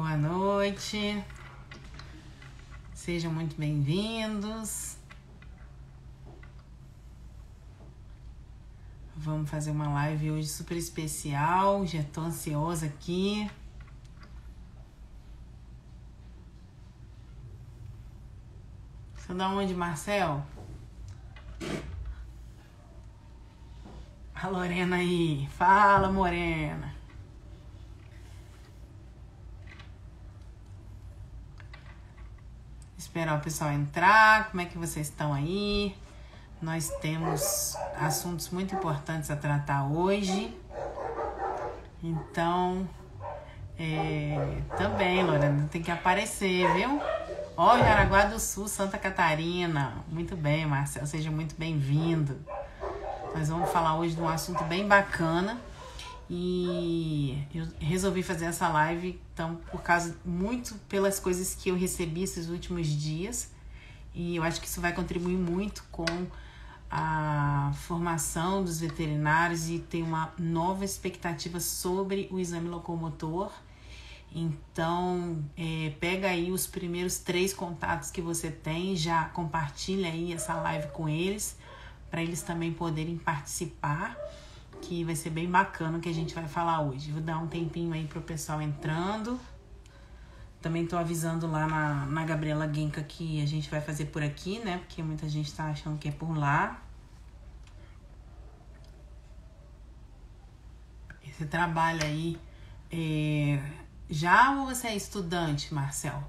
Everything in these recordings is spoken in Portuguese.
Boa noite, sejam muito bem-vindos. Vamos fazer uma live hoje super especial, já tô ansiosa aqui. Você da onde, Marcel? A Lorena aí, fala, Morena. Esperar o pessoal entrar, como é que vocês estão aí? Nós temos assuntos muito importantes a tratar hoje. Então, também, Lorena, tem que aparecer, viu? Ó, Jaraguá do Sul, Santa Catarina. Muito bem, Marcelo, seja muito bem-vindo. Nós vamos falar hoje de um assunto bem bacana. E eu resolvi fazer essa live, então, muito pelas coisas que eu recebi esses últimos dias. E eu acho que isso vai contribuir muito com a formação dos veterinários e tem uma nova expectativa sobre o exame locomotor. Então, pega aí os primeiros 3 contatos que você tem, já compartilha aí essa live com eles, para eles também poderem participar, que vai ser bem bacana o que a gente vai falar hoje. Vou dar um tempinho aí pro pessoal entrando. Também tô avisando lá na Gabriela Genka que a gente vai fazer por aqui, né? Porque muita gente tá achando que é por lá. Você trabalha aí já ou você é estudante, Marcel?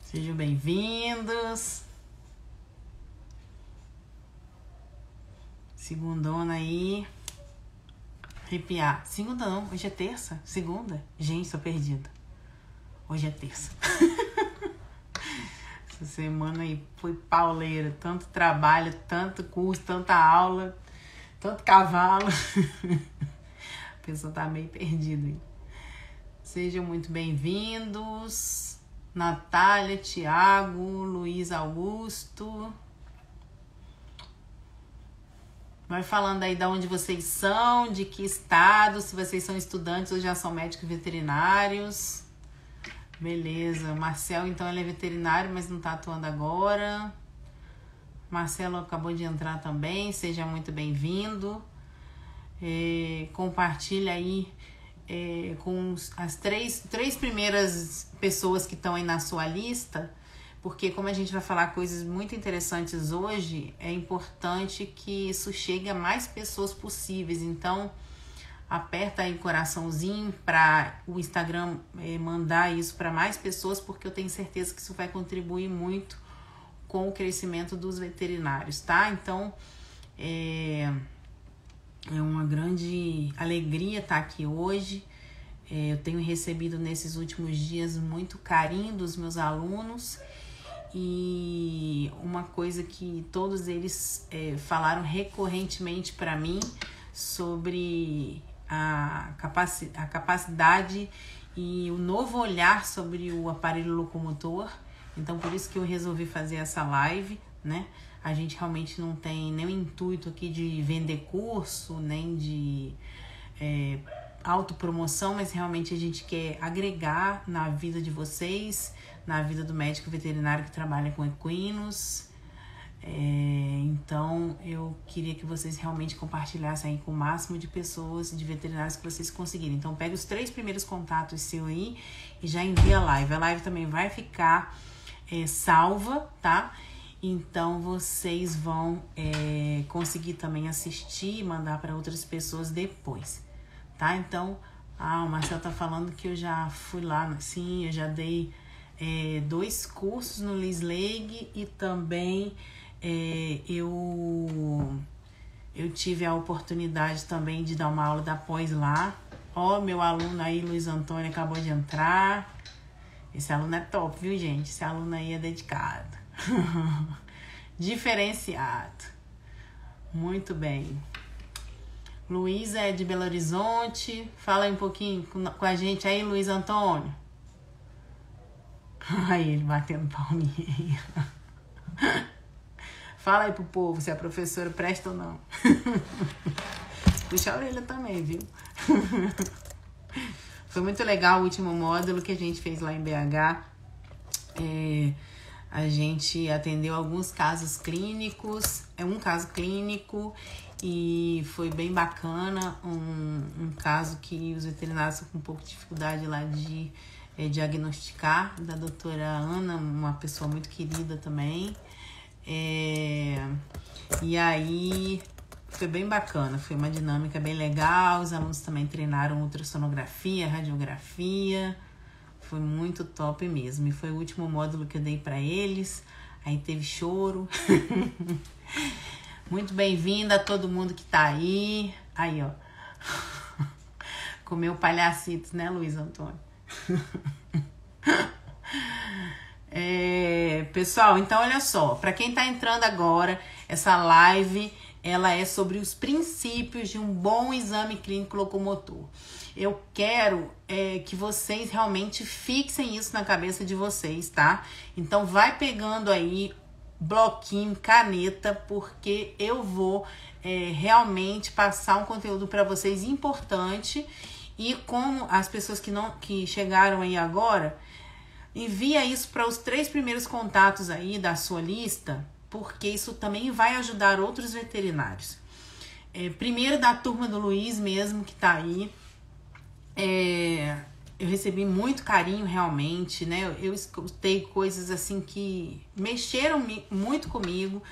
Sejam bem-vindos. Segundona aí. Arrepiar. Segunda não, hoje é terça? Segunda? Gente, tô perdida. Hoje é terça. Essa semana aí foi pauleira. Tanto trabalho, tanto curso, tanta aula, tanto cavalo. A pessoa tá meio perdida aí. Sejam muito bem-vindos. Natália, Tiago, Luiz Augusto. Vai falando aí de onde vocês são, de que estado, se vocês são estudantes ou já são médicos veterinários. Beleza. Marcel, então, ele é veterinário, mas não tá atuando agora. Marcelo acabou de entrar também, seja muito bem-vindo. Compartilha aí com as três primeiras pessoas que estão aí na sua lista, porque como a gente vai falar coisas muito interessantes hoje, é importante que isso chegue a mais pessoas possíveis. Então, aperta aí o coraçãozinho para o Instagram mandar isso para mais pessoas, porque eu tenho certeza que isso vai contribuir muito com o crescimento dos veterinários, tá? Então, é uma grande alegria estar aqui hoje. Eu tenho recebido nesses últimos dias muito carinho dos meus alunos. E uma coisa que todos eles falaram recorrentemente para mim sobre a capacidade e o novo olhar sobre o aparelho locomotor. Então, por isso que eu resolvi fazer essa live, né? A gente realmente não tem nenhum intuito aqui de vender curso, nem de autopromoção, mas realmente a gente quer agregar na vida de vocês, na vida do médico veterinário que trabalha com equinos. Então, eu queria que vocês realmente compartilhassem aí com o máximo de pessoas, de veterinários que vocês conseguirem. Então, pega os 3 primeiros contatos seu aí e já envia a live. A live também vai ficar salva, tá? Então, vocês vão conseguir também assistir e mandar para outras pessoas depois, tá? Então, o Marcelo tá falando que eu já fui lá, sim, eu já dei 2 cursos no Liz League e também eu tive a oportunidade também de dar uma aula da pós lá. Ó, meu aluno aí, Luiz Antônio, acabou de entrar. Esse aluno é top, viu, gente? Esse aluno aí é dedicado. Diferenciado. Muito bem. Luiz é de Belo Horizonte. Fala aí um pouquinho com a gente aí, Luiz Antônio. Aí ele batendo palminha. Fala aí pro povo se a professora presta ou não. Puxa a orelha também, viu? Foi muito legal o último módulo que a gente fez lá em BH. A gente atendeu alguns casos clínicos, um caso clínico, e foi bem bacana. Um caso que os veterinários estão com um pouco de dificuldade lá de diagnosticar, da doutora Ana, uma pessoa muito querida também. E aí foi bem bacana, foi uma dinâmica bem legal. Os alunos também treinaram ultrassonografia, radiografia. Foi muito top mesmo. E foi o último módulo que eu dei para eles. Aí teve choro. Muito bem-vinda a todo mundo que tá aí. Aí, ó. Comeu palhacitos, né, Luiz Antônio? Pessoal, então olha só. Para quem tá entrando agora, essa live, ela é sobre os princípios de um bom exame clínico locomotor. Eu quero que vocês realmente fixem isso na cabeça de vocês, tá? Então vai pegando aí bloquinho, caneta, porque eu vou realmente passar um conteúdo para vocês importante. E como as pessoas que chegaram aí agora, envia isso para os 3 primeiros contatos aí da sua lista, porque isso também vai ajudar outros veterinários. Primeiro da turma do Luiz mesmo, que tá aí. Eu recebi muito carinho realmente, né? Eu escutei coisas assim que mexeram muito comigo,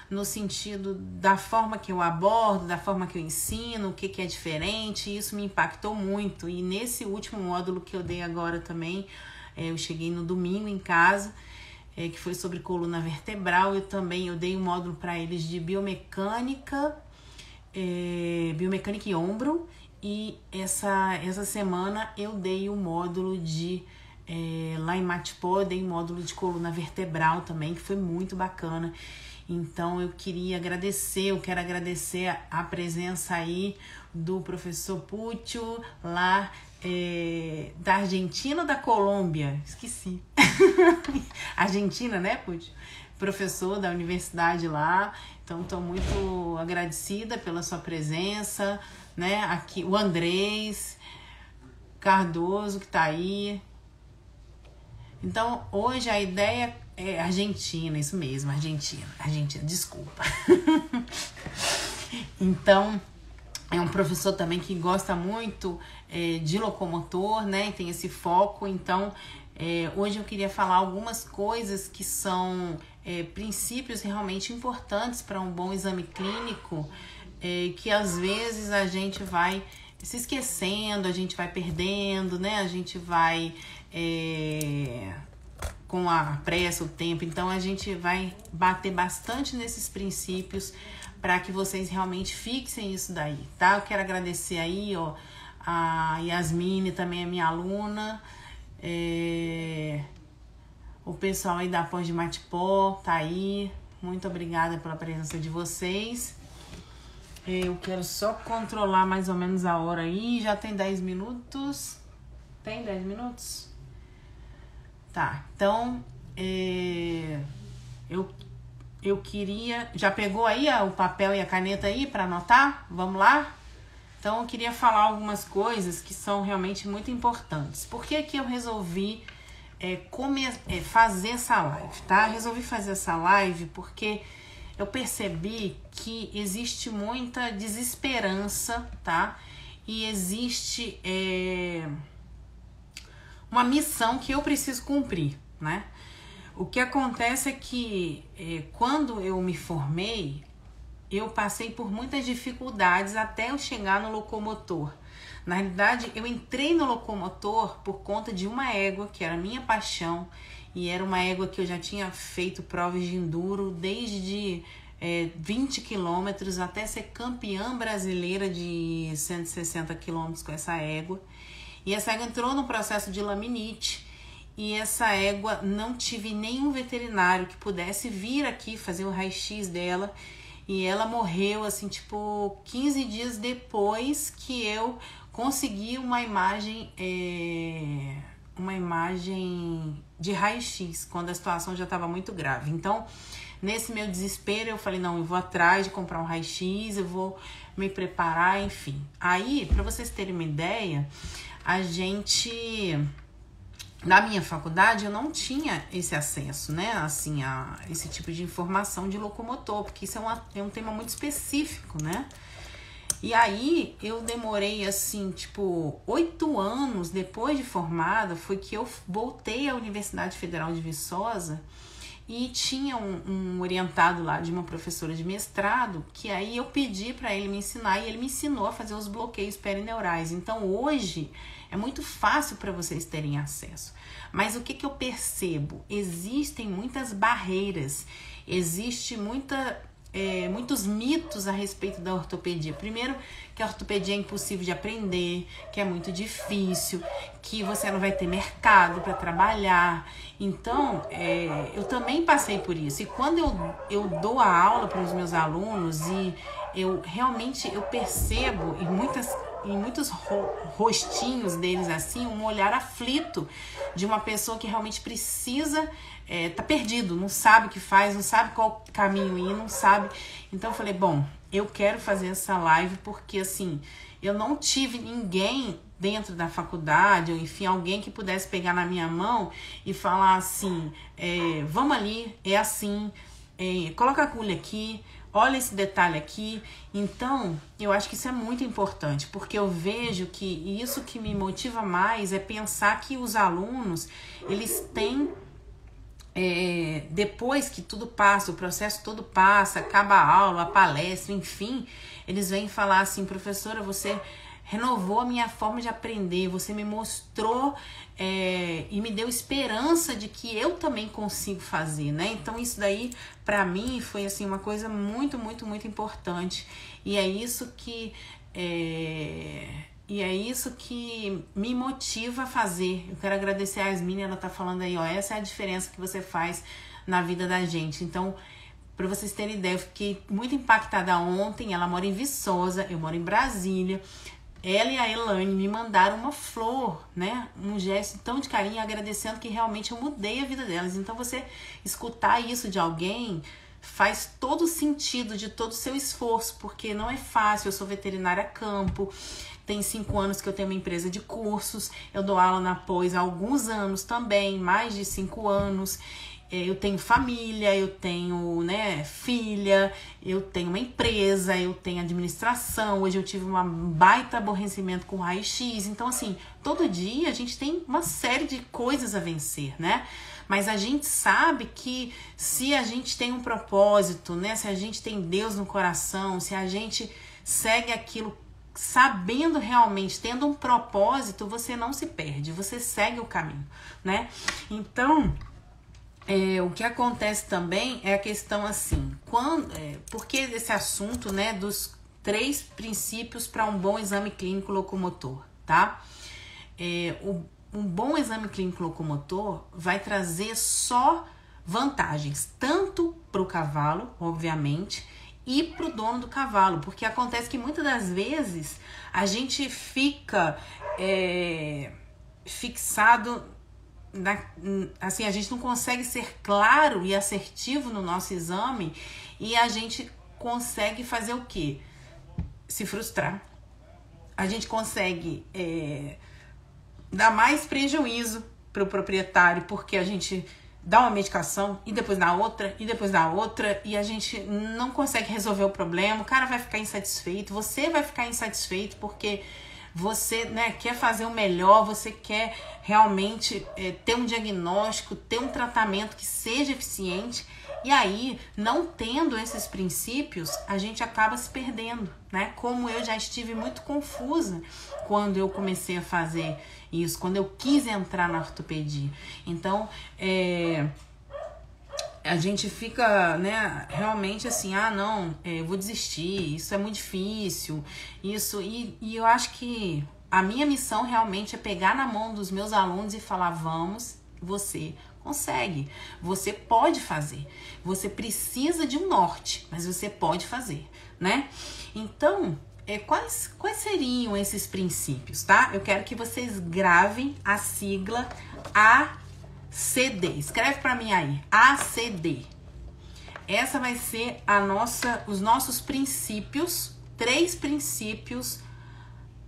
no sentido da forma que eu abordo, da forma que eu ensino, o que é diferente. Isso me impactou muito. E nesse último módulo que eu dei agora também, eu cheguei no domingo em casa, que foi sobre coluna vertebral. Eu dei um módulo para eles de biomecânica, biomecânica e ombro. E essa semana eu dei o módulo de, lá em Matipó, eu dei um módulo de coluna vertebral também, que foi muito bacana. Então eu quero agradecer a presença aí do professor Púcio, lá da Argentina ou da Colômbia? Esqueci. Argentina, né, Púcio? Professor da universidade lá. Então estou muito agradecida pela sua presença, né? Aqui o Andrés Cardoso, que tá aí. Então hoje a ideia é Argentina, isso mesmo, Argentina, desculpa. Então é um professor também que gosta muito de locomotor, né? E tem esse foco. Então hoje eu queria falar algumas coisas que são princípios realmente importantes para um bom exame clínico, que às vezes a gente vai se esquecendo, a gente vai perdendo, né? A gente vai com a pressa, o tempo. Então a gente vai bater bastante nesses princípios para que vocês realmente fixem isso daí, tá? Eu quero agradecer aí, ó, a Yasmine, também é minha aluna, o pessoal aí da Pós de Matipó tá aí. Muito obrigada pela presença de vocês. Eu quero só controlar mais ou menos a hora aí. Já tem 10 minutos. Tem 10 minutos? Tá, então eu queria... Já pegou aí o papel e a caneta aí para anotar? Vamos lá? Então eu queria falar algumas coisas que são realmente muito importantes. Por que que eu resolvi fazer essa live, tá? Resolvi fazer essa live porque eu percebi que existe muita desesperança, tá? E existe uma missão que eu preciso cumprir, né? O que acontece é que quando eu me formei, eu passei por muitas dificuldades até eu chegar no locomotor. Na realidade, eu entrei no locomotor por conta de uma égua, que era a minha paixão, e era uma égua que eu já tinha feito provas de enduro desde 20 quilômetros até ser campeã brasileira de 160 quilômetros com essa égua. E essa égua entrou no processo de laminite, e essa égua não tive nenhum veterinário que pudesse vir aqui fazer o raio-x dela, e ela morreu assim, tipo, 15 dias depois que eu consegui uma imagem de raio-x, quando a situação já estava muito grave. Então, nesse meu desespero, eu falei, não, eu vou atrás de comprar um raio-x, eu vou me preparar, enfim. Aí, para vocês terem uma ideia, a gente... Na minha faculdade, eu não tinha esse acesso, né, assim, a esse tipo de informação de locomotor, porque isso é um tema muito específico, né? E aí, eu demorei, assim, tipo, 8 anos depois de formada, foi que eu voltei à Universidade Federal de Viçosa e tinha um orientado lá de uma professora de mestrado, que aí eu pedi para ele me ensinar e ele me ensinou a fazer os bloqueios perineurais. Então, hoje, é muito fácil para vocês terem acesso. Mas o que eu percebo? Existem muitas barreiras, existe muitos mitos a respeito da ortopedia. Primeiro, que a ortopedia é impossível de aprender, que é muito difícil, que você não vai ter mercado para trabalhar. Então, eu também passei por isso. E quando eu dou a aula para os meus alunos e eu percebo em muitos rostinhos deles assim, um olhar aflito de uma pessoa que realmente precisa, tá perdido, não sabe o que faz, não sabe qual caminho ir, não sabe. Então eu falei, bom, eu quero fazer essa live porque assim, eu não tive ninguém dentro da faculdade, ou enfim, alguém que pudesse pegar na minha mão e falar assim, vamos ali, é assim, coloca a agulha aqui, olha esse detalhe aqui. Então, eu acho que isso é muito importante, porque eu vejo que isso que me motiva mais é pensar que os alunos, eles têm, depois que tudo passa, o processo todo passa, acaba a aula, a palestra, enfim, eles vêm falar assim, professora, você renovou a minha forma de aprender, você me mostrou e me deu esperança de que eu também consigo fazer, né? Então isso daí para mim foi assim uma coisa muito, muito, muito importante e é isso que me motiva a fazer. Eu quero agradecer a Yasmin, ela tá falando aí, ó, essa é a diferença que você faz na vida da gente. Então, para vocês terem ideia, eu fiquei muito impactada ontem. Ela mora em Viçosa, eu moro em Brasília. Ela e a Elaine me mandaram uma flor, né? Um gesto tão de carinho, agradecendo que realmente eu mudei a vida delas. Então, você escutar isso de alguém faz todo sentido de todo o seu esforço, porque não é fácil. Eu sou veterinária a campo, tem 5 anos que eu tenho uma empresa de cursos, eu dou aula na pós há alguns anos também, mais de 5 anos. Eu tenho família, eu tenho, né, filha, eu tenho uma empresa, eu tenho administração. Hoje eu tive um baita aborrecimento com raio-x. Então, assim, todo dia a gente tem uma série de coisas a vencer, né? Mas a gente sabe que se a gente tem um propósito, né? Se a gente tem Deus no coração, se a gente segue aquilo sabendo realmente, tendo um propósito, você não se perde, você segue o caminho, né? Então... o que acontece também é a questão assim, porque esse assunto, né, dos 3 princípios para um bom exame clínico locomotor, tá? Um bom exame clínico locomotor vai trazer só vantagens, tanto para o cavalo, obviamente, e para o dono do cavalo, porque acontece que muitas das vezes a gente fica fixado assim, a gente não consegue ser claro e assertivo no nosso exame e a gente consegue fazer o quê? Se frustrar. A gente consegue dar mais prejuízo para o proprietário, porque a gente dá uma medicação e depois dá outra e depois dá outra e a gente não consegue resolver o problema, o cara vai ficar insatisfeito, você vai ficar insatisfeito porque você, né, quer fazer o melhor, você quer realmente ter um diagnóstico, ter um tratamento que seja eficiente. E aí, não tendo esses princípios, a gente acaba se perdendo, né? Como eu já estive muito confusa quando eu comecei a fazer isso, quando eu quis entrar na ortopedia. Então, a gente fica, né, realmente assim, não, eu vou desistir, isso é muito difícil, e eu acho que a minha missão realmente é pegar na mão dos meus alunos e falar, vamos, você consegue, você pode fazer, você precisa de um norte, mas você pode fazer, né? Então, quais seriam esses princípios, tá? Eu quero que vocês gravem a sigla ACD. Escreve para mim aí, ACD. Essa vai ser os nossos princípios, 3 princípios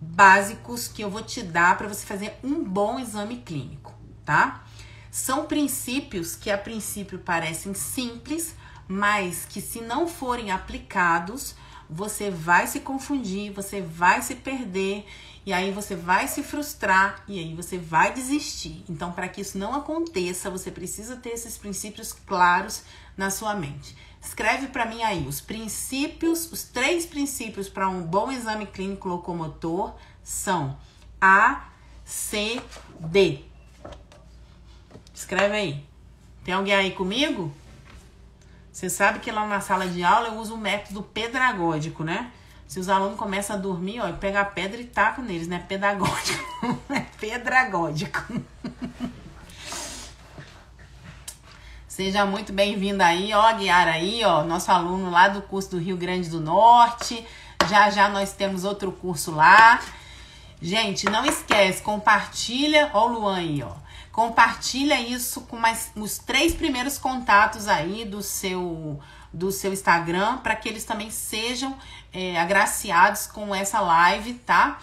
básicos que eu vou te dar para você fazer um bom exame clínico, tá? São princípios que a princípio parecem simples, mas que se não forem aplicados, você vai se confundir, você vai se perder, e aí você vai se frustrar, e aí você vai desistir. Então, para que isso não aconteça, você precisa ter esses princípios claros na sua mente. Escreve para mim aí os princípios, os 3 princípios para um bom exame clínico locomotor são A, C, D. Escreve aí. Tem alguém aí comigo? Você sabe que lá na sala de aula eu uso o método pedagógico, né? Se os alunos começam a dormir, ó, eu pego a pedra e taco neles, né? Pedagógico. É pedagógico. Seja muito bem-vindo aí, ó, Guiara aí, ó, nosso aluno lá do curso do Rio Grande do Norte. Já nós temos outro curso lá. Gente, não esquece, compartilha, ó o Luan aí, ó. Compartilha isso com os 3 primeiros contatos aí do seu Instagram, para que eles também sejam agraciados com essa live, tá?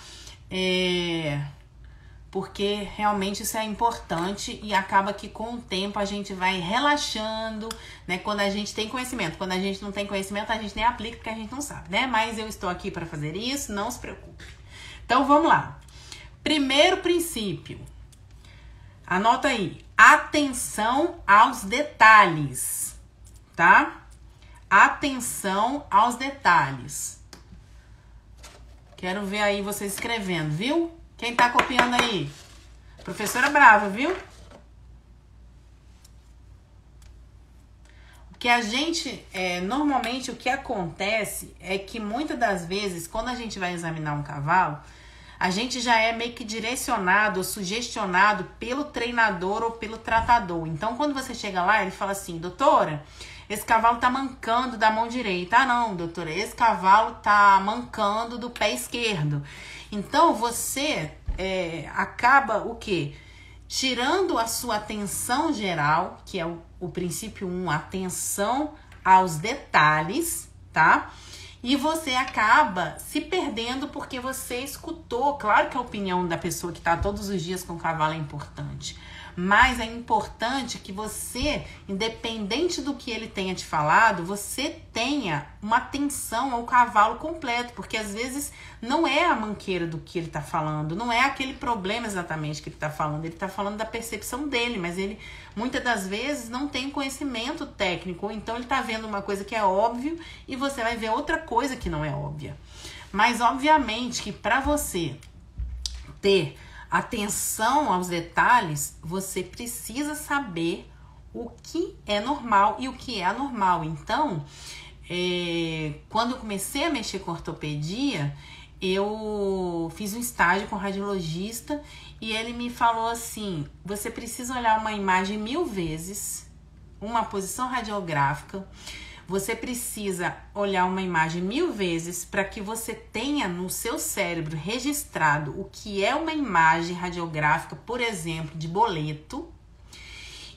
Porque realmente isso é importante e acaba que com o tempo a gente vai relaxando, né? Quando a gente tem conhecimento. Quando a gente não tem conhecimento, a gente nem aplica porque a gente não sabe, né? Mas eu estou aqui para fazer isso, não se preocupe. Então vamos lá. Primeiro princípio. Anota aí. Atenção aos detalhes, tá? Atenção aos detalhes. Quero ver aí vocês escrevendo, viu? Quem tá copiando aí? Professora brava, viu? O que a gente, normalmente o que acontece é que muitas das vezes, quando a gente vai examinar um cavalo, a gente já é meio que direcionado ou sugestionado pelo treinador ou pelo tratador. Então, quando você chega lá, ele fala assim, doutora, esse cavalo tá mancando da mão direita. Ah, não, doutora, esse cavalo tá mancando do pé esquerdo. Então, você acaba o quê? Tirando a sua atenção geral, que é o princípio 1, atenção aos detalhes, tá? E você acaba se perdendo porque você escutou. Claro que a opinião da pessoa que está todos os dias com o cavalo é importante. Mas é importante que você, independente do que ele tenha te falado, você tenha uma atenção ao cavalo completo. Porque às vezes não é a manqueira do que ele está falando, não é aquele problema exatamente que ele está falando. Ele está falando da percepção dele, mas ele muitas das vezes não tem conhecimento técnico. Ou então ele está vendo uma coisa que é óbvio e você vai ver outra coisa que não é óbvia. Mas obviamente que para você ter atenção aos detalhes, você precisa saber o que é normal e o que é anormal. Então, quando eu comecei a mexer com ortopedia, eu fiz um estágio com um radiologista e ele me falou assim, você precisa olhar uma imagem 1000 vezes, uma posição radiográfica, você precisa olhar uma imagem 1000 vezes para que você tenha no seu cérebro registrado o que é uma imagem radiográfica, por exemplo, de boleto.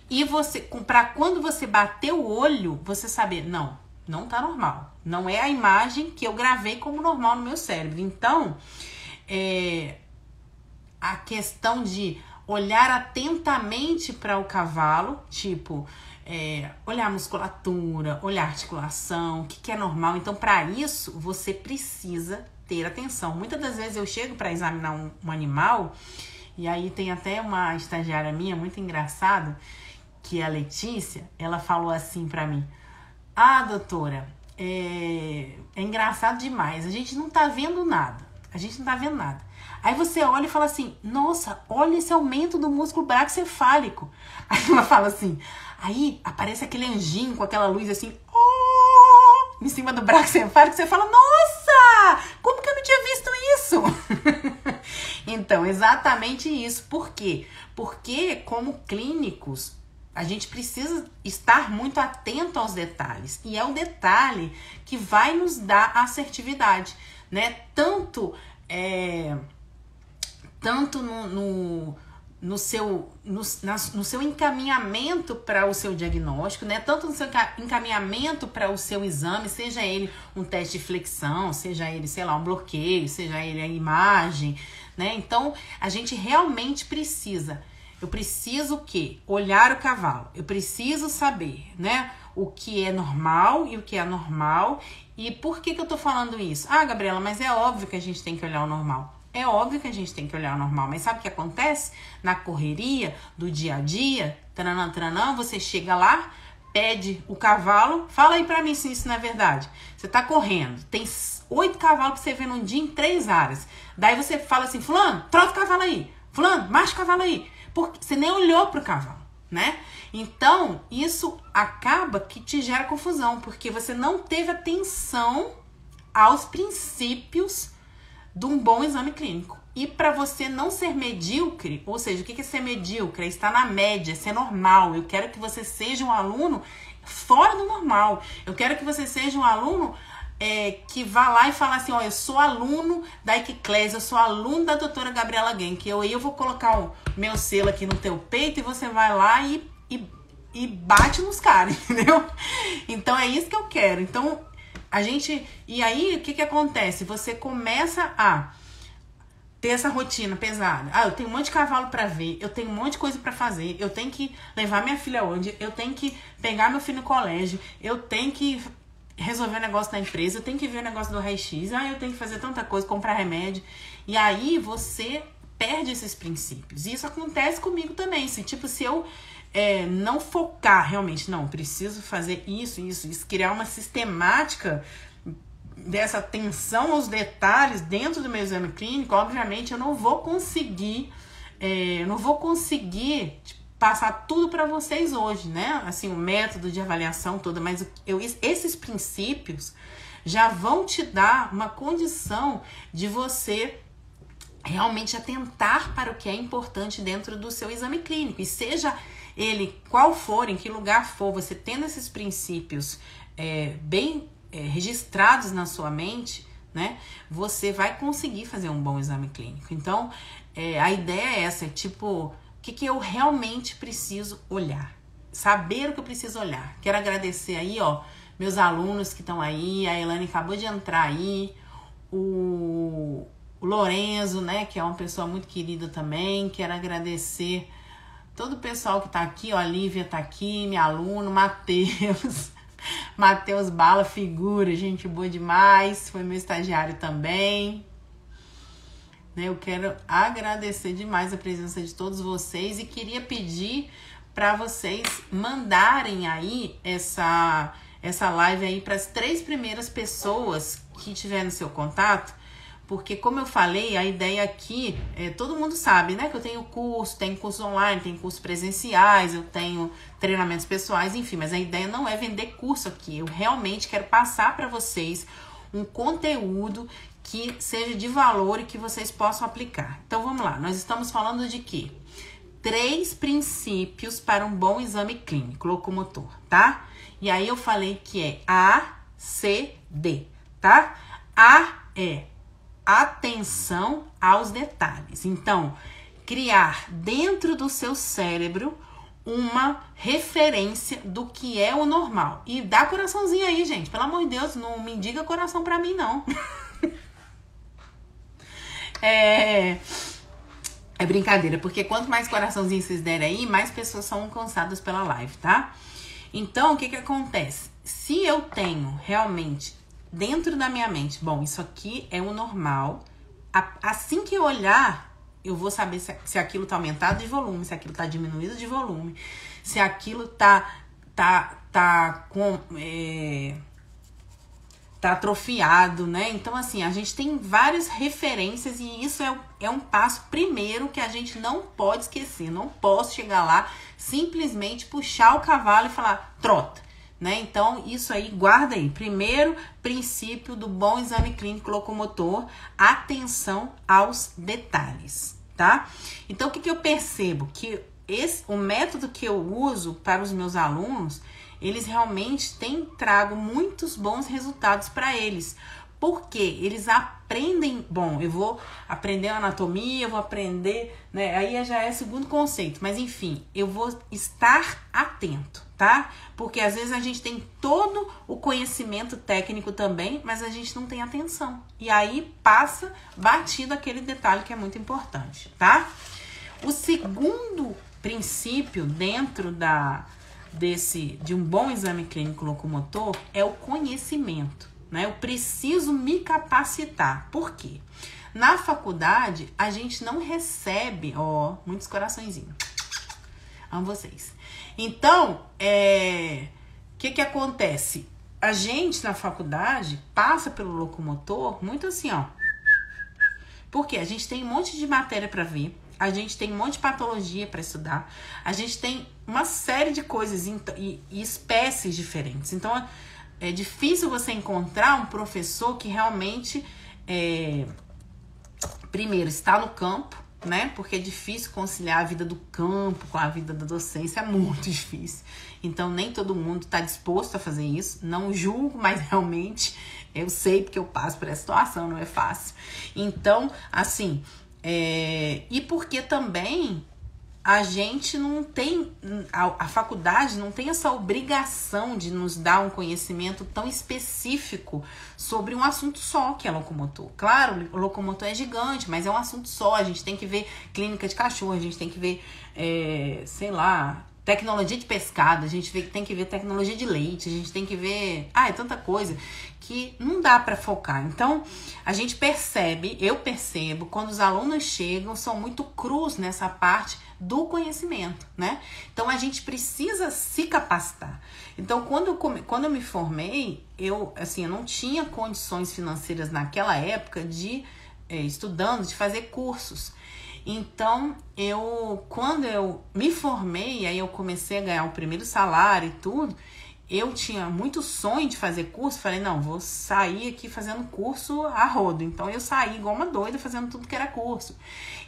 E você, para quando você bater o olho, você saber, não tá normal. Não é a imagem que eu gravei como normal no meu cérebro. Então, a questão de olhar atentamente para o cavalo, tipo... olhar a musculatura, olhar a articulação, o que é normal. Então, para isso, você precisa ter atenção. Muitas das vezes eu chego para examinar um animal, e aí tem até uma estagiária minha, muito engraçada, que é a Letícia, ela falou assim para mim, doutora, é engraçado demais, a gente não tá vendo nada, Aí você olha e fala assim, nossa, olha esse aumento do músculo braquicefálico. Aí ela fala assim, aí aparece aquele anjinho com aquela luz assim, em cima do braquicefálico, você fala, nossa, como que eu não tinha visto isso? Então, exatamente isso. Por quê? Porque, como clínicos, a gente precisa estar muito atento aos detalhes. E é o detalhe que vai nos dar assertividade, né? Tanto no seu encaminhamento para o seu diagnóstico, né? Tanto no seu encaminhamento para o seu exame, seja ele um teste de flexão, seja ele, sei lá, um bloqueio, seja ele a imagem, né? Então, a gente realmente precisa. Eu preciso o quê? Olhar o cavalo. Eu preciso saber, né? O que é normal e o que é anormal. E por que eu tô falando isso? Ah, Gabriela, mas é óbvio que a gente tem que olhar o normal. É óbvio que a gente tem que olhar o normal, mas sabe o que acontece? Na correria do dia a dia, tranã, você chega lá, pede o cavalo, fala aí pra mim se isso não é verdade. Você tá correndo, tem 8 cavalos pra você ver num dia em 3 áreas. Daí você fala assim, fulano, trota o cavalo aí. Fulano, marcha o cavalo aí. Porque você nem olhou pro cavalo, né? Então, isso acaba que te gera confusão, porque você não teve atenção aos princípios de um bom exame clínico. E para você não ser medíocre, ou seja, o que é ser medíocre? É estar na média, ser normal. Eu quero que você seja um aluno fora do normal. Eu quero que você seja um aluno que vá lá e fala assim, ó, eu sou aluno da Equiclés, eu sou aluno da doutora Gabriela Genk, eu vou colocar o meu selo aqui no teu peito e você vai lá e bate nos caras, entendeu? Então é isso que eu quero. Então, e aí, o que acontece? Você começa a ter essa rotina pesada. Ah, eu tenho um monte de cavalo pra ver, eu tenho um monte de coisa pra fazer, eu tenho que levar minha filha onde, eu tenho que pegar meu filho no colégio, eu tenho que resolver o negócio da empresa, eu tenho que ver o negócio do raio-x, eu tenho que fazer tanta coisa, comprar remédio. E aí, você perde esses princípios. E isso acontece comigo também. Se eu não focar realmente, não, preciso fazer isso, criar uma sistemática dessa atenção aos detalhes dentro do meu exame clínico, obviamente eu não vou conseguir passar tudo para vocês hoje, né? Assim, o método de avaliação toda, mas esses princípios já vão te dar uma condição de você realmente atentar para o que é importante dentro do seu exame clínico. E seja ele qual for, em que lugar for, você tendo esses princípios bem registrados na sua mente, né, você vai conseguir fazer um bom exame clínico. Então, a ideia é essa, o que eu realmente preciso olhar, saber o que eu preciso olhar. Quero agradecer aí, ó, meus alunos que estão aí, a Elane acabou de entrar aí, o Lorenzo, né, que é uma pessoa muito querida também. Quero agradecer todo o pessoal que tá aqui, ó, a Lívia tá aqui, meu aluno, Matheus Bala, figura, gente boa demais, foi meu estagiário também. Eu quero agradecer demais a presença de todos vocês e queria pedir para vocês mandarem aí essa live aí para as 3 primeiras pessoas que tiver no seu contato, porque como eu falei, a ideia aqui, todo mundo sabe, né, que eu tenho curso online, tenho cursos presenciais, eu tenho treinamentos pessoais, enfim, mas a ideia não é vender curso aqui, eu realmente quero passar para vocês um conteúdo que seja de valor e que vocês possam aplicar. Então vamos lá, nós estamos falando de quê? 3 princípios para um bom exame clínico locomotor, tá? E aí eu falei que é A, C, D, tá? A é atenção aos detalhes. Então, criar dentro do seu cérebro uma referência do que é o normal. E dá coraçãozinho aí, gente. Pelo amor de Deus, não me diga coração pra mim, não. É brincadeira, porque quanto mais coraçãozinho vocês derem aí, mais pessoas são alcançadas pela live, tá? Então, o que acontece? Se eu tenho realmente dentro da minha mente, bom, isso aqui é o normal, assim que eu olhar, eu vou saber se aquilo tá aumentado de volume, se aquilo tá diminuído de volume, se aquilo tá atrofiado, né? Então, assim, a gente tem várias referências e isso é um passo primeiro que a gente não pode esquecer. Não posso chegar lá, simplesmente puxar o cavalo e falar, trota, né? Então, isso aí, guarda aí. Primeiro princípio do bom exame clínico locomotor, atenção aos detalhes, tá? Então, o que eu percebo? Que o método que eu uso para os meus alunos, eles realmente têm trago muitos bons resultados para eles. Porque eles aprendem, bom, eu vou aprender anatomia, eu vou aprender, né? Aí já é segundo conceito, mas enfim, eu vou estar atento, tá? Porque às vezes a gente tem todo o conhecimento técnico também, mas a gente não tem atenção. E aí passa batido aquele detalhe que é muito importante, tá? O segundo princípio dentro de um bom exame clínico locomotor é o conhecimento. Né? Eu preciso me capacitar. Por quê? Na faculdade, a gente não recebe... Ó, muitos coraçõezinhos. Amo vocês. Então, que acontece? A gente, na faculdade, passa pelo locomotor muito assim, ó. Porque a gente tem um monte de matéria para ver. A gente tem um monte de patologia para estudar. A gente tem uma série de coisas e espécies diferentes. Então... é difícil você encontrar um professor que realmente, primeiro, está no campo, né? Porque é difícil conciliar a vida do campo com a vida da docência, é muito difícil. Então, nem todo mundo está disposto a fazer isso. Não julgo, mas realmente eu sei porque eu passo por essa situação, não é fácil. Então, assim, e porque também... a gente não tem, a faculdade não tem essa obrigação de nos dar um conhecimento tão específico sobre um assunto só, que é locomotor. Claro, o locomotor é gigante, mas é um assunto só. A gente tem que ver clínica de cachorro, a gente tem que ver, sei lá, tecnologia de pescado, a gente tem que ver tecnologia de leite, a gente tem que ver... é tanta coisa que não dá para focar. Então, a gente percebe, eu percebo, quando os alunos chegam, são muito crus nessa parte do conhecimento, né? Então, a gente precisa se capacitar. Então, quando eu me formei, eu não tinha condições financeiras naquela época de, estudando, de fazer cursos. Então, quando eu me formei, aí eu comecei a ganhar o primeiro salário e tudo, eu tinha muito sonho de fazer curso, falei, não, vou sair aqui fazendo curso a rodo. Então, eu saí igual uma doida fazendo tudo que era curso.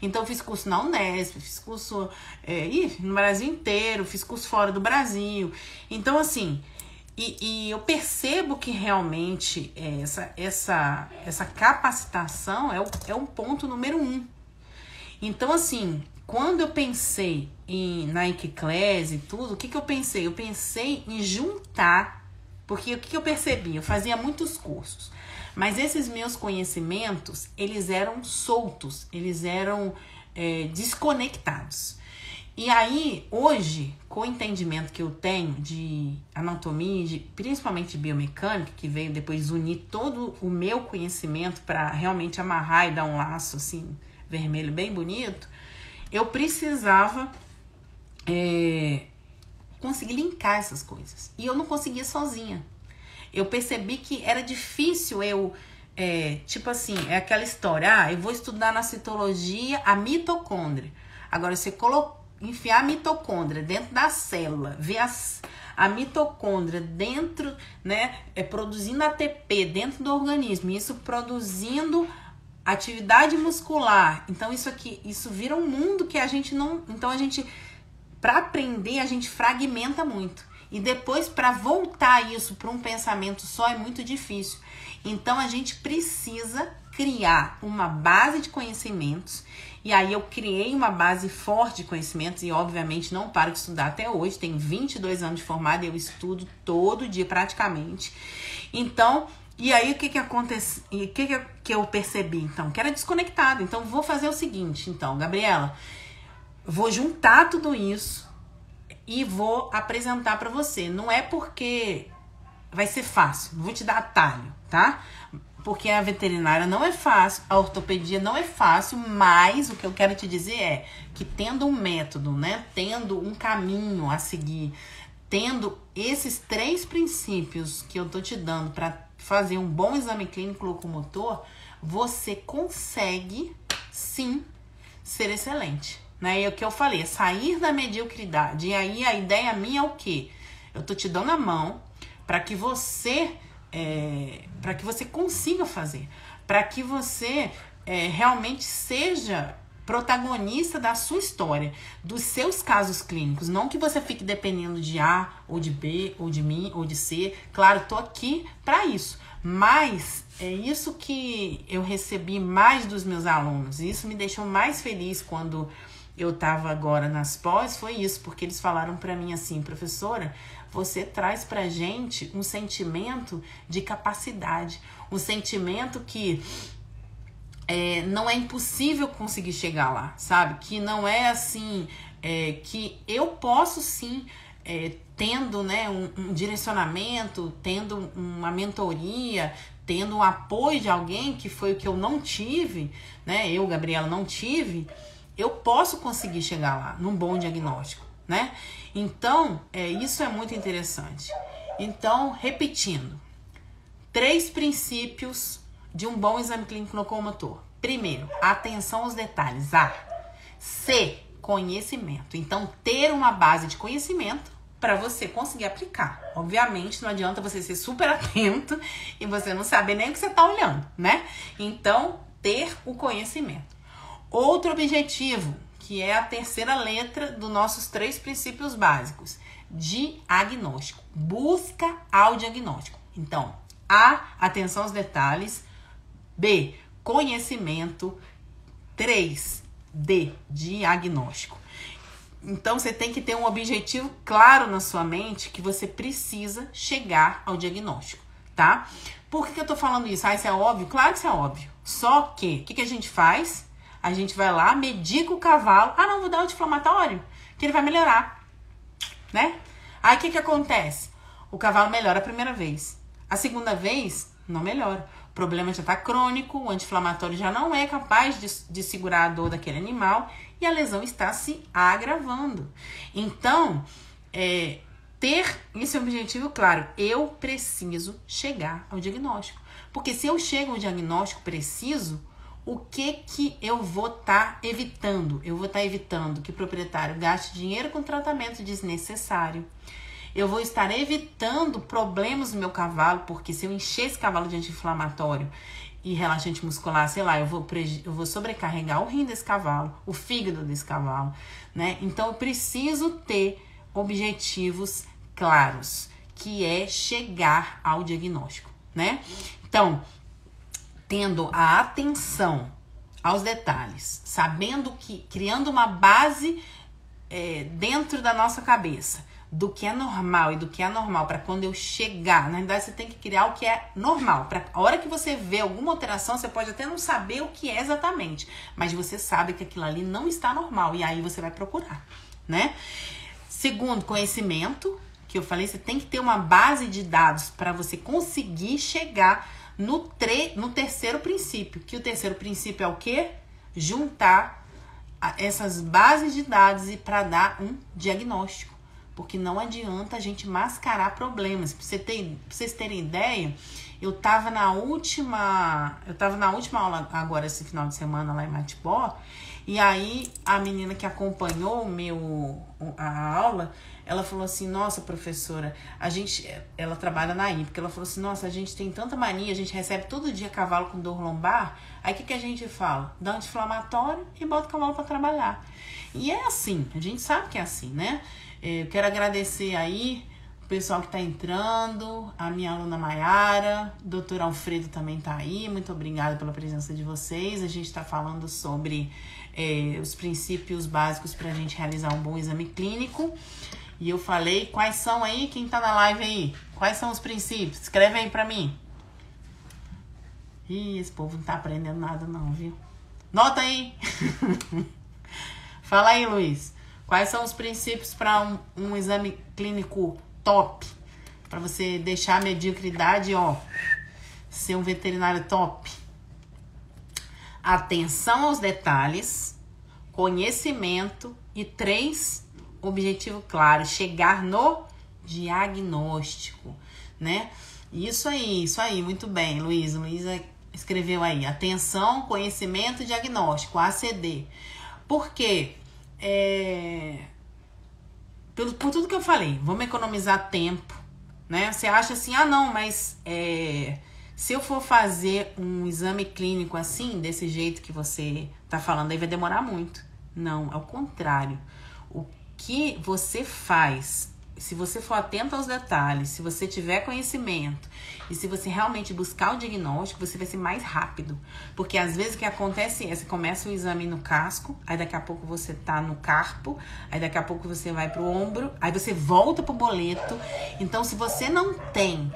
Então, eu fiz curso na Unesp, fiz curso no Brasil inteiro, fiz curso fora do Brasil. Então, assim, e eu percebo que realmente essa capacitação é o ponto número 1. Então, assim, quando eu pensei na Equiclese e tudo, o que eu pensei? Eu pensei em juntar, porque o que eu percebi? Eu fazia muitos cursos, mas esses meus conhecimentos, eles eram soltos, eles eram desconectados. E aí, hoje, com o entendimento que eu tenho de anatomia, principalmente de biomecânica, que veio depois unir todo o meu conhecimento para realmente amarrar e dar um laço, assim, vermelho bem bonito, eu precisava conseguir linkar essas coisas. E eu não conseguia sozinha. Eu percebi que era difícil tipo assim, é aquela história, eu vou estudar na citologia a mitocôndria. Agora, você enfiar a mitocôndria dentro da célula, ver a mitocôndria dentro, né, produzindo ATP dentro do organismo, isso produzindo atividade muscular. Então, isso vira um mundo que a gente não... Então, para aprender, a gente fragmenta muito. E depois, para voltar isso para um pensamento só, é muito difícil. Então, a gente precisa criar uma base de conhecimentos. E aí, eu criei uma base forte de conhecimentos e, obviamente, não paro de estudar até hoje. Tenho 22 anos de formada e eu estudo todo dia, praticamente. Então... E aí, o que acontece? O que eu percebi, então? Que era desconectado. Então, vou fazer o seguinte, então, Gabriela. Vou juntar tudo isso e vou apresentar para você. Não é porque vai ser fácil. Não vou te dar atalho, tá? Porque a veterinária não é fácil, a ortopedia não é fácil, mas o que eu quero te dizer é que tendo um método, né? Tendo um caminho a seguir, tendo esses 3 princípios que eu tô te dando para fazer um bom exame clínico locomotor, você consegue, sim, ser excelente. Né? E o que eu falei, é sair da mediocridade. E aí a ideia minha é o quê? Eu tô te dando a mão para que você consiga fazer, para que você realmente seja protagonista da sua história, dos seus casos clínicos, não que você fique dependendo de A, ou de B, ou de mim, ou de C. Claro, tô aqui para isso, Mas é isso que eu recebi mais dos meus alunos. Isso me deixou mais feliz quando eu estava agora nas pós, foi isso, porque eles falaram para mim assim, professora, você traz pra gente um sentimento de capacidade, um sentimento que não é impossível conseguir chegar lá, sabe? Que não é assim, que eu posso sim, tendo, né, um direcionamento, tendo uma mentoria, tendo um apoio de alguém, que foi o que eu não tive, né? Eu, Gabriela, não tive, eu posso conseguir chegar lá, num bom diagnóstico, né? Então, isso é muito interessante. Então, repetindo, 3 princípios de um bom exame clínico locomotor. Primeiro, atenção aos detalhes. A. C, conhecimento. Então, ter uma base de conhecimento para você conseguir aplicar. Obviamente, não adianta você ser super atento e você não saber nem o que você está olhando, né? Então, ter o conhecimento. Outro objetivo, que é a 3ª letra dos nossos 3 princípios básicos. Diagnóstico. Busca ao diagnóstico. Então, A, atenção aos detalhes. B, conhecimento. 3, D, diagnóstico. Então, você tem que ter um objetivo claro na sua mente que você precisa chegar ao diagnóstico, tá? Por que eu tô falando isso? Isso é óbvio? Claro que isso é óbvio. Só que, o que a gente faz? A gente vai lá, medica o cavalo. Ah, não, vou dar anti-inflamatório, que ele vai melhorar, né? Aí, o que acontece? O cavalo melhora a primeira vez. A segunda vez, não melhora. O problema já está crônico, o anti-inflamatório já não é capaz de segurar a dor daquele animal e a lesão está se agravando. Então, ter esse objetivo claro, eu preciso chegar ao diagnóstico. Porque se eu chego ao diagnóstico preciso, o que eu vou estar evitando? Eu vou estar evitando que o proprietário gaste dinheiro com tratamento desnecessário. Eu vou estar evitando problemas no meu cavalo, porque se eu encher esse cavalo de anti-inflamatório e relaxante muscular, sei lá, eu vou sobrecarregar o rim desse cavalo, o fígado desse cavalo, né? Então, eu preciso ter objetivos claros, que é chegar ao diagnóstico, né? Então, tendo a atenção aos detalhes, sabendo que, criando uma base dentro da nossa cabeça, do que é normal e do que é anormal, para quando eu chegar, na verdade você tem que criar o que é normal, para a hora que você vê alguma alteração, você pode até não saber o que é exatamente, mas você sabe que aquilo ali não está normal, e aí você vai procurar, né? Segundo, conhecimento, que eu falei, você tem que ter uma base de dados para você conseguir chegar no 3º princípio, que o 3º princípio é o quê? Juntar essas bases de dados e para dar um diagnóstico. Porque não adianta a gente mascarar problemas. Pra vocês terem ideia, eu tava na última aula agora, esse final de semana lá em Matipó, e aí a menina que acompanhou a aula, ela falou assim, nossa, professora, ela trabalha na IPCA, ela falou assim, nossa, a gente tem tanta mania, a gente recebe todo dia cavalo com dor lombar, aí o que a gente fala? Dá anti-inflamatório e bota o cavalo para trabalhar. E é assim, a gente sabe que é assim, né? Eu quero agradecer aí o pessoal que está entrando, a minha aluna Maiara, o doutor Alfredo também está aí, muito obrigada pela presença de vocês. A gente está falando sobre os princípios básicos para a gente realizar um bom exame clínico. E eu falei, quais são aí, quem está na live aí? Quais são os princípios? Escreve aí para mim. Ih, esse povo não está aprendendo nada não, viu? Nota aí! Fala aí, Luiz. Quais são os princípios para um exame clínico top? Para você deixar a mediocridade, ser um veterinário top. Atenção aos detalhes, conhecimento e 3, objetivo claro, chegar no diagnóstico, né? Isso aí, muito bem, Luísa. Luísa escreveu aí, atenção, conhecimento e diagnóstico, ACD. Por quê? Por tudo que eu falei, vamos economizar tempo, né? Você acha assim, não, mas se eu for fazer um exame clínico assim, desse jeito que você tá falando, aí vai demorar muito. Não, é o contrário. O que você faz se você for atento aos detalhes, se você tiver conhecimento e se você realmente buscar o diagnóstico, você vai ser mais rápido. Porque às vezes o que acontece é, você começa o exame no casco, aí daqui a pouco você tá no carpo, aí daqui a pouco você vai pro ombro, aí você volta pro boleto. Então, se você não tem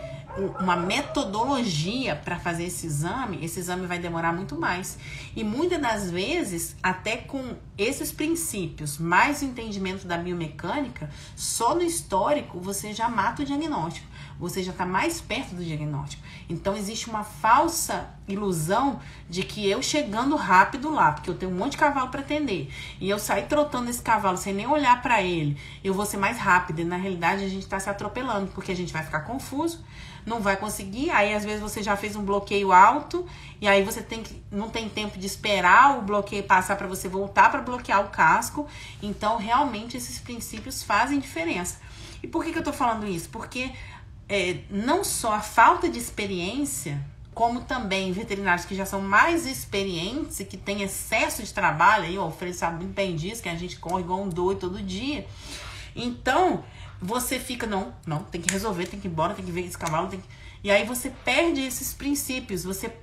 uma metodologia para fazer esse exame vai demorar muito mais. E muitas das vezes, até com esses princípios, mais o entendimento da biomecânica, só no histórico você já mata o diagnóstico. Você já está mais perto do diagnóstico. Então, existe uma falsa ilusão de que eu chegando rápido lá, porque eu tenho um monte de cavalo para atender, e eu sair trotando esse cavalo sem nem olhar para ele, eu vou ser mais rápido. E, na realidade, a gente está se atropelando, porque a gente vai ficar confuso, não vai conseguir, aí às vezes você já fez um bloqueio alto, e aí você não tem tempo de esperar o bloqueio passar para você voltar para bloquear o casco. Então, realmente, esses princípios fazem diferença. E por que eu tô falando isso? Porque não só a falta de experiência, como também veterinários que já são mais experientes e que têm excesso de trabalho, aí o Alfredo sabe muito bem disso, que a gente corre igual um doido todo dia. Então, você fica, não, tem que resolver, tem que ir embora, tem que ver esse cavalo, e aí você perde esses princípios, você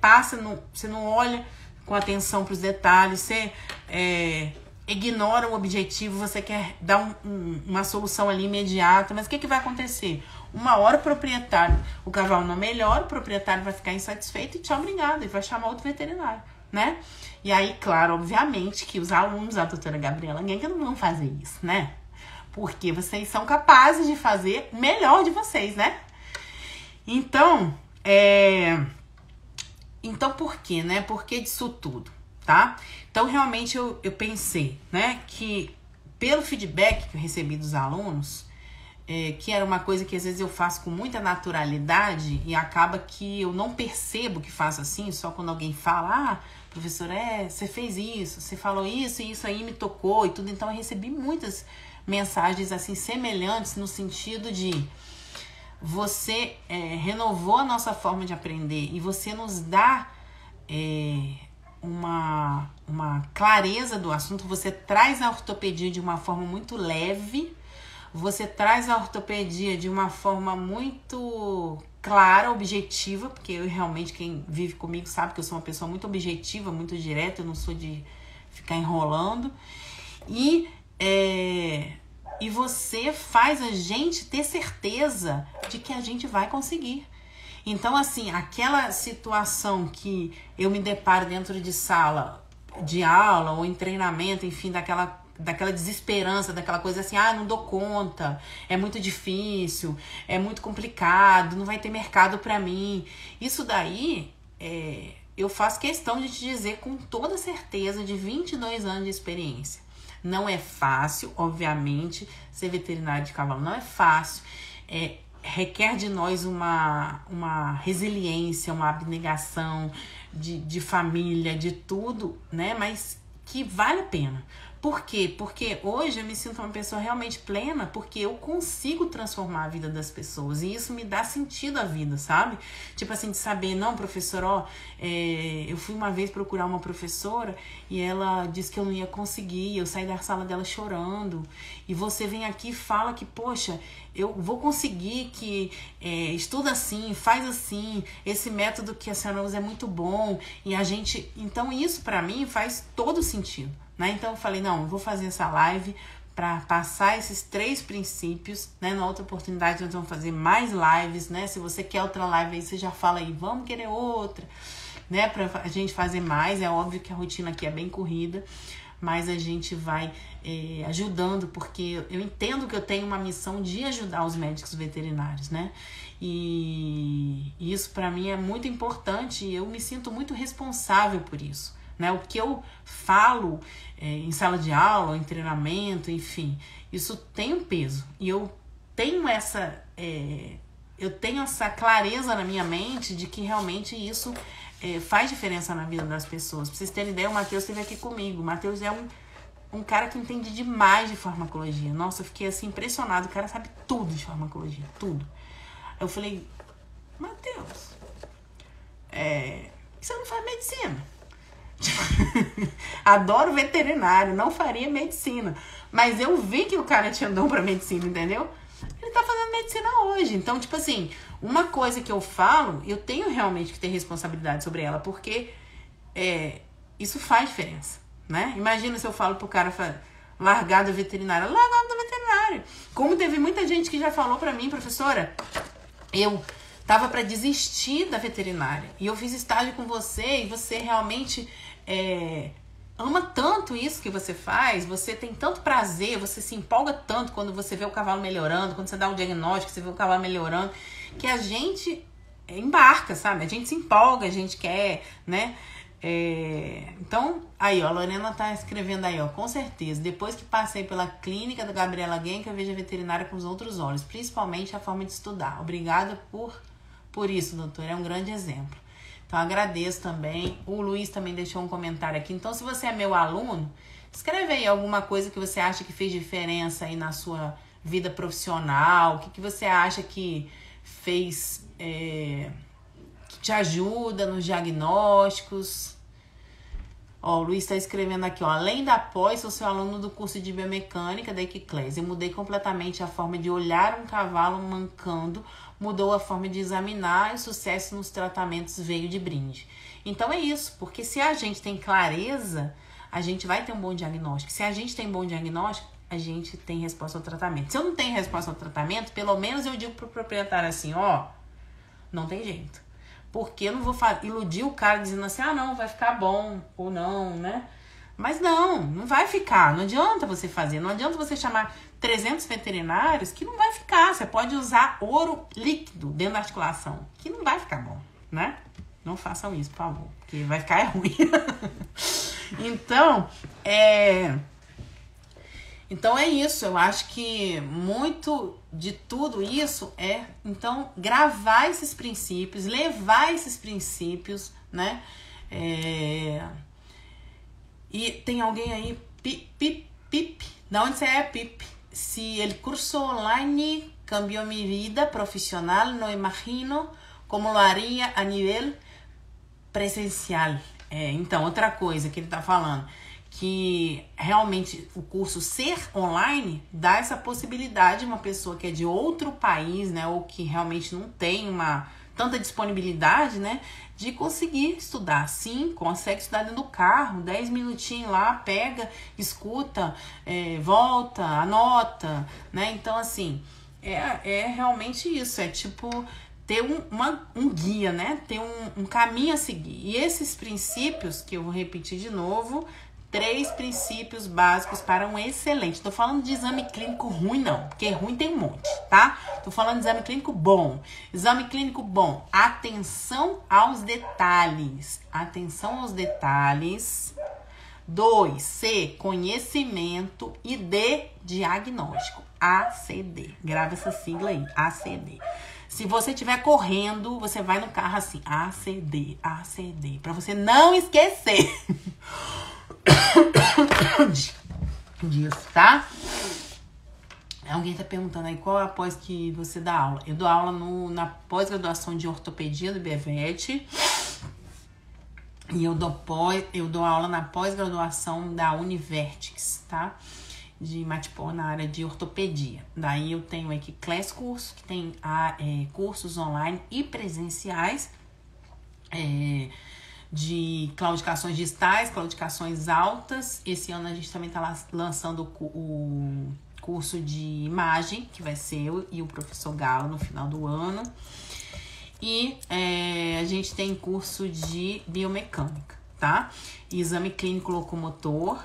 você não olha com atenção para os detalhes, você ignora o objetivo, você quer dar uma solução ali imediata, mas o que vai acontecer? Uma hora o cavalo não melhora, o proprietário vai ficar insatisfeito e tchau, obrigado, e vai chamar outro veterinário, né? E aí, claro, obviamente que os alunos da doutora Gabriela Genker não vão fazer isso, né? Porque vocês são capazes de fazer o melhor de vocês, né? Então, então por quê, né? Por que disso tudo, tá? Então, realmente, eu pensei, né? Que pelo feedback que eu recebi dos alunos, que era uma coisa que às vezes eu faço com muita naturalidade e acaba que eu não percebo que faço assim, só quando alguém fala, professor, você fez isso, você falou isso e isso aí me tocou e tudo. Então, eu recebi muitas mensagens assim semelhantes no sentido de você renovou a nossa forma de aprender e você nos dá uma clareza do assunto, você traz a ortopedia de uma forma muito leve, você traz a ortopedia de uma forma muito clara, objetiva, porque eu realmente, quem vive comigo sabe que eu sou uma pessoa muito objetiva, muito direta, eu não sou de ficar enrolando. E você faz a gente ter certeza de que a gente vai conseguir. Então, assim, aquela situação que eu me deparo dentro de sala de aula ou em treinamento, enfim, daquela desesperança, daquela coisa assim, não dou conta, é muito difícil, é muito complicado, não vai ter mercado para mim. Isso daí, eu faço questão de te dizer com toda certeza, de 22 anos de experiência. Não é fácil, obviamente, ser veterinário de cavalo não é fácil, requer de nós uma resiliência, uma abnegação de família, de tudo, né? Mas que vale a pena. Por quê? Porque hoje eu me sinto uma pessoa realmente plena, porque eu consigo transformar a vida das pessoas e isso me dá sentido à vida, sabe? Tipo assim, de saber, não, professor, eu fui uma vez procurar uma professora e ela disse que eu não ia conseguir, eu saí da sala dela chorando, e você vem aqui e fala que, poxa, eu vou conseguir, que estuda assim, faz assim, esse método que a senhora usa é muito bom, e a gente... Então isso pra mim faz todo sentido, né? Então eu falei, não, eu vou fazer essa live para passar esses 3 princípios, né? Na outra oportunidade nós vamos fazer mais lives, né? Se você quer outra live aí, você já fala aí, vamos querer outra, né? Pra a gente fazer mais. É óbvio que a rotina aqui é bem corrida, mas a gente vai ajudando, porque eu entendo que eu tenho uma missão de ajudar os médicos veterinários, né? E isso para mim é muito importante e eu me sinto muito responsável por isso, né? O que eu falo em sala de aula, em treinamento, enfim, isso tem um peso. E eu tenho essa clareza na minha mente de que realmente isso faz diferença na vida das pessoas. Pra vocês terem ideia, o Matheus esteve aqui comigo. O Matheus é um cara que entende demais de farmacologia. Nossa, eu fiquei assim impressionado. O cara sabe tudo de farmacologia, tudo. Eu falei, Matheus, você não faz medicina? Adoro veterinário, não faria medicina, mas eu vi que o cara tinha dom pra medicina, entendeu? Ele fazendo medicina hoje. Então, tipo assim, uma coisa que eu falo, eu tenho realmente que ter responsabilidade sobre ela, porque isso faz diferença, né? Imagina se eu falo pro cara largar da veterinária, largar da veterinária. Como teve muita gente que já falou pra mim, professora, eu tava pra desistir da veterinária e eu fiz estágio com você e você realmente ama tanto isso que você faz, você tem tanto prazer, você se empolga tanto quando você vê o cavalo melhorando, quando você dá um diagnóstico, você vê o cavalo melhorando, que a gente embarca, sabe? A gente se empolga, a gente quer, né? Então, aí, ó, a Lorena tá escrevendo aí, ó, com certeza, depois que passei pela clínica da Gabriela Genk, eu vejo a veterinária com os outros olhos, principalmente a forma de estudar. Obrigada por isso, doutor, é um grande exemplo. Então, agradeço também. O Luiz também deixou um comentário aqui. Então, se você é meu aluno, escreve aí alguma coisa que você acha que fez diferença aí na sua vida profissional, o que você acha que fez, que te ajuda nos diagnósticos. Ó, o Luiz está escrevendo aqui, ó, além da pós, sou seu aluno do curso de biomecânica da Equiclés. Eu mudei completamente a forma de olhar um cavalo mancando, mudou a forma de examinar e o sucesso nos tratamentos veio de brinde. Então é isso, porque se a gente tem clareza, a gente vai ter um bom diagnóstico. Se a gente tem bom diagnóstico, a gente tem resposta ao tratamento. Se eu não tenho resposta ao tratamento, pelo menos eu digo pro proprietário assim, ó, não tem jeito. Porque eu não vou iludir o cara dizendo assim, ah, não, vai ficar bom, ou não, né? Mas não vai ficar. Não adianta você fazer, não adianta você chamar 300 veterinários que não vai ficar. Você pode usar ouro líquido dentro da articulação, que não vai ficar bom, né? Não façam isso, por favor, porque vai ficar ruim. Então é isso, eu acho que muito de tudo isso então, gravar esses princípios, levar esses princípios, né? E tem alguém aí, Pip, da onde você é, Pip? Se el curso online cambió mi vida profissional, no imagino como lo haría a nível presencial. Então, outra coisa que ele tá falando, que realmente o curso ser online dá essa possibilidade de uma pessoa que é de outro país, né, ou que realmente não tem tanta disponibilidade, né, de conseguir estudar. Sim, consegue estudar dentro do carro, 10 minutinhos lá, pega, escuta, volta, anota, né, então assim, é realmente isso, é tipo ter um guia, né, ter um caminho a seguir. E esses princípios, que eu vou repetir de novo, 3 princípios básicos para um excelente. Tô falando de exame clínico ruim, não. Porque ruim tem um monte, tá? Tô falando de exame clínico bom. Exame clínico bom. Atenção aos detalhes. Atenção aos detalhes. 2. C. Conhecimento. E D. Diagnóstico. ACD. Grava essa sigla aí. ACD. Se você estiver correndo, você vai no carro assim. ACD. ACD. Pra você não esquecer. Disso, tá? Alguém tá perguntando aí qual é a pós que você dá aula. Eu dou aula na pós-graduação de ortopedia do BEVET. E eu dou aula na pós-graduação da Univertix, tá? De Matipó, na área de ortopedia. Daí eu tenho aqui Class Curso, que tem cursos online e presenciais. De claudicações distais, claudicações altas. Esse ano a gente também está lançando o curso de imagem, que vai ser eu e o professor Galo no final do ano. E a gente tem curso de biomecânica, tá? E exame clínico locomotor.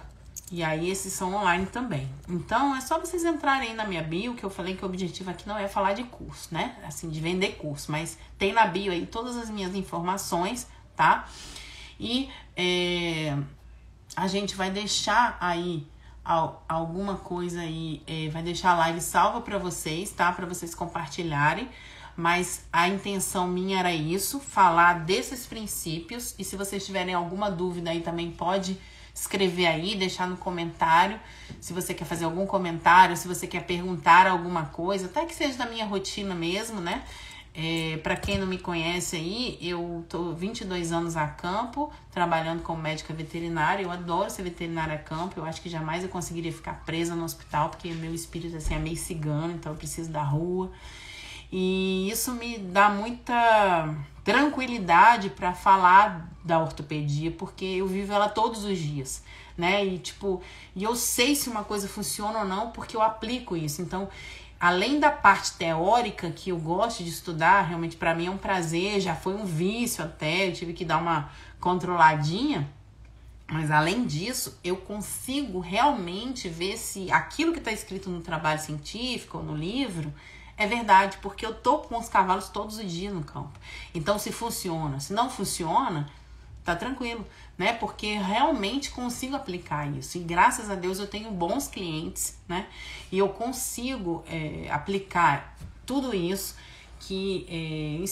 E aí esses são online também. Então é só vocês entrarem aí na minha bio, que eu falei que o objetivo aqui não é falar de curso, né? Assim, de vender curso, mas tem na bio aí todas as minhas informações, tá? E a gente vai deixar aí alguma coisa aí, vai deixar a live salva para vocês, tá? Para vocês compartilharem. Mas a intenção minha era isso, falar desses princípios. E se vocês tiverem alguma dúvida aí também pode escrever aí, deixar no comentário. Se você quer fazer algum comentário, se você quer perguntar alguma coisa, até que seja da minha rotina mesmo, né? Para quem não me conhece aí, eu tô 22 anos a campo, trabalhando como médica veterinária. Eu adoro ser veterinária a campo. Eu acho que jamais eu conseguiria ficar presa no hospital, porque meu espírito assim, é meio cigano, então eu preciso da rua. E isso me dá muita tranquilidade para falar da ortopedia, porque eu vivo ela todos os dias, né? E eu sei se uma coisa funciona ou não, porque eu aplico isso. Então, além da parte teórica que eu gosto de estudar, realmente para mim é um prazer, já foi um vício até, eu tive que dar uma controladinha, mas além disso, eu consigo realmente ver se aquilo que está escrito no trabalho científico ou no livro é verdade, porque eu tô com os cavalos todos os dias no campo. Então, se funciona, se não funciona, tá tranquilo, né? Porque realmente consigo aplicar isso. E graças a Deus eu tenho bons clientes, né? E eu consigo aplicar tudo isso que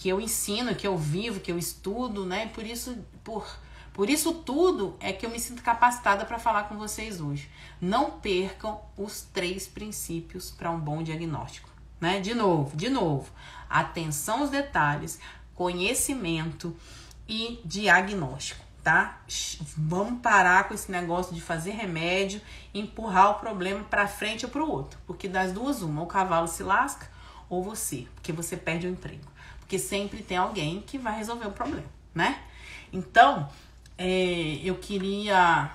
eu ensino, que eu vivo, que eu estudo, né? Por isso tudo é que eu me sinto capacitada para falar com vocês hoje. Não percam os 3 princípios para um bom diagnóstico, né? De novo, atenção aos detalhes, conhecimento e diagnóstico, tá? Vamos parar com esse negócio de fazer remédio e empurrar o problema para frente ou para o outro, porque das duas uma, o cavalo se lasca ou você, porque você perde o emprego, porque sempre tem alguém que vai resolver o problema, né? Então, eu queria,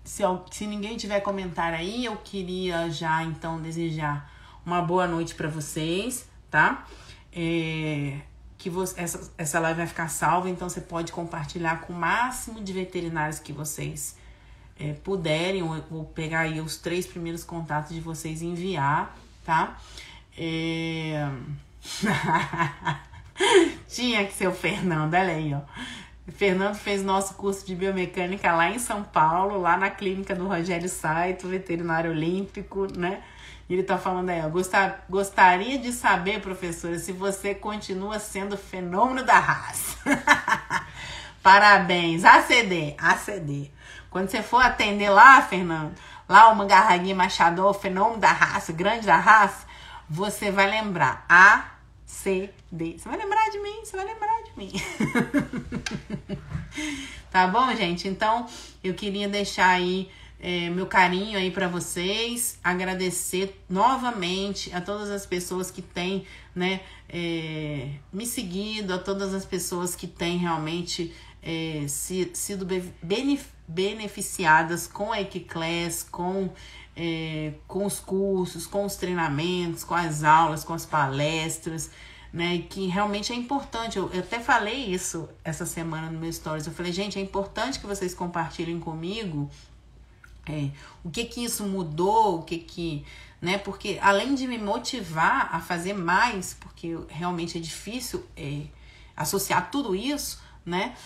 se ninguém tiver comentário aí, eu queria já então desejar uma boa noite para vocês, tá? Essa live vai ficar salva, então você pode compartilhar com o máximo de veterinários que vocês puderem, ou pegar aí os 3 primeiros contatos de vocês e enviar, tá? Tinha que ser o Fernando, olha aí, ó. O Fernando fez nosso curso de biomecânica lá em São Paulo, lá na clínica do Rogério Saito, veterinário olímpico, né? E ele tá falando aí, ó, gostaria de saber, professora, se você continua sendo fenômeno da raça. Parabéns, ACD. Quando você for atender lá, Fernando, lá o Mangarraguinha Machador, fenômeno da raça, grande da raça, você vai lembrar, ACD. Você vai lembrar de mim. Tá bom, gente? Então, eu queria deixar aí meu carinho aí para vocês, agradecer novamente a todas as pessoas que têm, né, me seguido, a todas as pessoas que têm realmente sido beneficiadas com a Equiclass, com os cursos, com os treinamentos, com as aulas, com as palestras, né, que realmente é importante. Eu até falei isso essa semana no meu stories. Eu falei, gente, é importante que vocês compartilhem comigo o que isso mudou, né, porque além de me motivar a fazer mais, porque realmente é difícil associar tudo isso, né,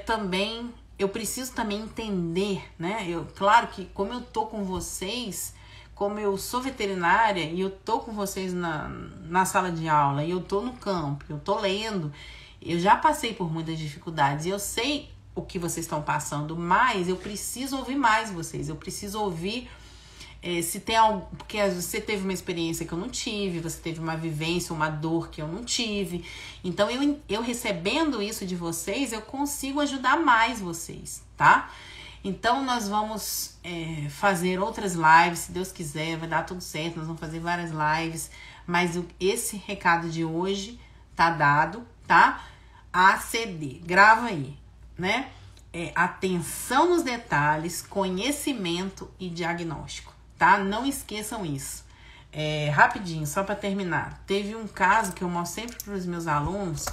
também, eu preciso também entender, né, claro que como eu tô com vocês, como eu sou veterinária e eu tô com vocês na sala de aula, e eu tô no campo, eu tô lendo, eu já passei por muitas dificuldades, e eu sei o que vocês estão passando, mas eu preciso ouvir mais vocês, eu preciso ouvir se tem algo, porque você teve uma experiência que eu não tive, você teve uma vivência, uma dor que eu não tive, então eu recebendo isso de vocês, eu consigo ajudar mais vocês, tá? Então nós vamos fazer outras lives, se Deus quiser, vai dar tudo certo, nós vamos fazer várias lives, mas esse recado de hoje tá dado, tá? ACD, grava aí, né? Atenção nos detalhes, conhecimento e diagnóstico, tá? Não esqueçam isso. Rapidinho, só para terminar. Teve um caso que eu mostro sempre para os meus alunos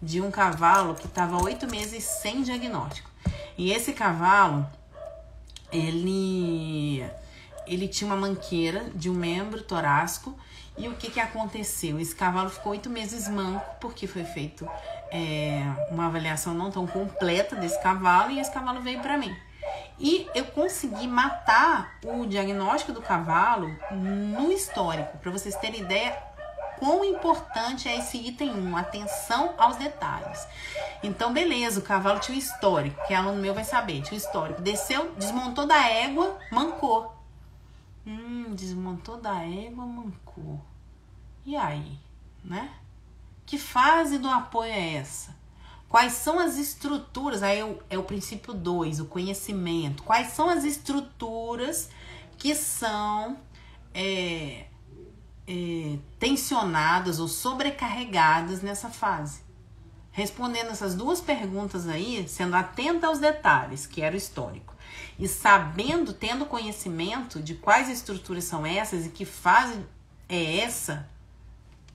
de um cavalo que estava 8 meses sem diagnóstico. E esse cavalo, ele tinha uma manqueira de um membro torácico. E o que aconteceu? Esse cavalo ficou 8 meses manco, porque foi feito uma avaliação não tão completa desse cavalo, e esse cavalo veio para mim. E eu consegui matar o diagnóstico do cavalo no histórico, para vocês terem ideia quão importante é esse item 1, atenção aos detalhes. Então, beleza, o cavalo tinha um histórico, que aluno meu vai saber, tinha um histórico. Desceu, desmontou da égua, mancou. Desmontou da égua, mancou. E aí, né? Que fase do apoio é essa? Quais são as estruturas? Aí é o princípio 2, o conhecimento. Quais são as estruturas que são tensionadas ou sobrecarregadas nessa fase? Respondendo essas duas perguntas aí, sendo atenta aos detalhes, que era o histórico, e sabendo, tendo conhecimento de quais estruturas são essas e que fase é essa,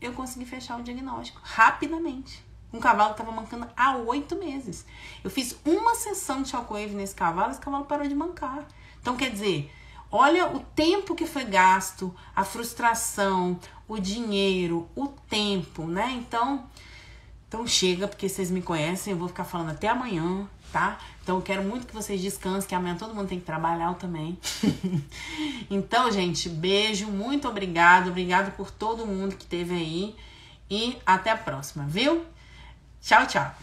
eu consegui fechar o diagnóstico rapidamente. Um cavalo que estava mancando há 8 meses. Eu fiz uma sessão de shockwave nesse cavalo, esse cavalo parou de mancar. Então, quer dizer, olha o tempo que foi gasto, a frustração, o dinheiro, o tempo, né? Então chega, porque vocês me conhecem, eu vou ficar falando até amanhã, tá? Então eu quero muito que vocês descansem, que amanhã todo mundo tem que trabalhar, eu também. Então, gente, beijo, muito obrigado por todo mundo que esteve aí e até a próxima, viu? Tchau, tchau.